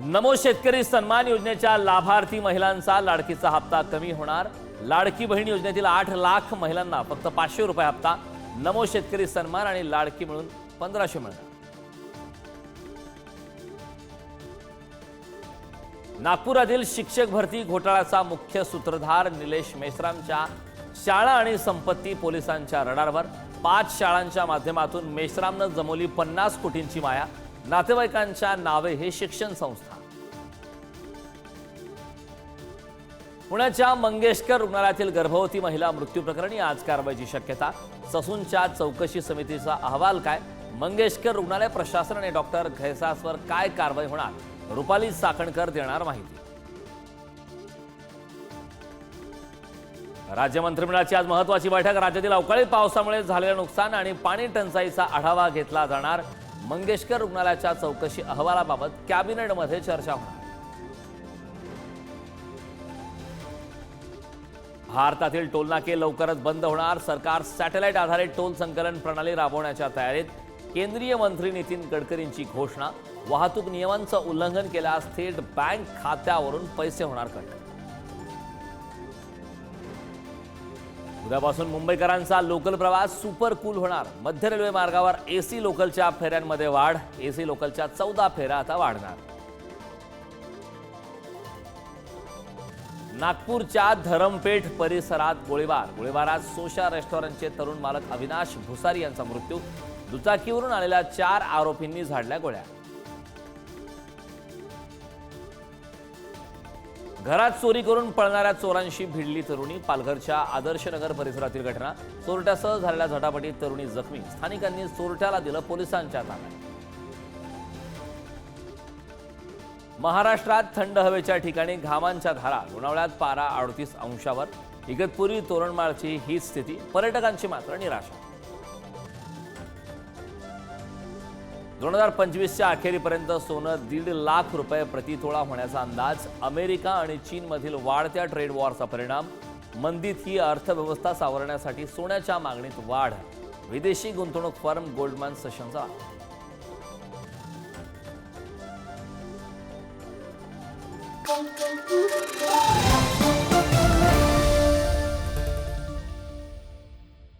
नमो शेतकरी सन्मान योजनेच्या लाभार्थी महिलांचा लाडकीचा हप्ता कमी होणार। लाडकी बहीण योजनेतील 8 लाख महिलांना फक्त 500 रुपये हप्ता। नमो शेतकरी सन्मान आणि लाडकी मिळून 1500 मिळणार। नागपुरातील शिक्षक भरती घोटाळ्याचा मुख्य सूत्रधार निलेश मेश्रामच्या शाळा आणि संपत्ती पोलिसांच्या रडारवर। 5 शाळांच्या माध्यमातून मेश्रामनं जमवली 50 कोटींची माया। नातेवाईकांच्या नावे हे शिक्षण संस्था। पुण्याच्या मंगेशकर रुग्णालयातील गर्भवती महिला मृत्यू प्रकरणी आज कारवाईची शक्यता। ससूनच्या चौकशी समितीचा अहवाल काय? मंगेशकर रुग्णालय प्रशासन आणि डॉक्टर घैसासवर काय कारवाई होणार? रुपाली साखणकर देणार माहिती। राज्य मंत्रिमंडळाची आज महत्त्वाची बैठक। राज्यातील अवकाळी पावसामुळे झालेले नुकसान आणि पाणी टंचाईचा आढावा घेतला जाणार। मंगेशकर रुग्णालयाच्या चौकशी अहवालाबाबत कॅबिनेटमध्ये चर्चा होणार। भारतातील टोलनाके लवकरच बंद होणार। सरकार सॅटेलाइट आधारित टोल संकलन प्रणाली राबवण्याच्या तयारीत। केंद्रीय मंत्री नितीन गडकरींची घोषणा। वाहतूक नियमांचं उल्लंघन केल्यास थेट बँक खात्यावरून पैसे होणार कट। उद्यापासून मुंबईकरांचा लोकल प्रवास सुपर कूल होणार। मध्य रेल्वे मार्गावर एसी लोकलच्या फेऱ्यांमध्ये वाढ। एसी लोकलच्या 14 फेऱ्या आता वाढणार। नागपूरच्या धरमपेठ परिसरात गोळीबारात सोशा रेस्टॉरंटचे तरुण मालक अविनाश भुसारी यांचा मृत्यू। दुचाकीवरून आलेल्या 4 आरोपींनी झाडल्या गोळ्या। घरात चोरी करून पळणाऱ्या चोरांशी भिडली तरुणी। पालघरच्या आदर्शनगर परिसरातील घटना। चोरट्यासह झालेल्या झटापटीत तरुणी जखमी। स्थानिकांनी चोरट्याला दिलं पोलिसांच्या ताब्यात। महाराष्ट्रात थंड हवेच्या ठिकाणी घामांच्या धारा। लोणावळ्यात पारा 38 अंशावर। इगतपुरी तोरणमाळची ही स्थिती। पर्यटकांची मात्र निराशा। 2025च्या अखेरीपर्यंत सोनं 1.5 लाख रुपये प्रतितोळा होण्याचा अंदाज। अमेरिका आणि चीनमधील वाढत्या ट्रेड वॉरचा परिणाम। मंदीत ही अर्थव्यवस्था सावरण्यासाठी सोन्याच्या मागणीत वाढ। विदेशी गुंतवणूक फर्म गोल्डमॅन सॅचसचा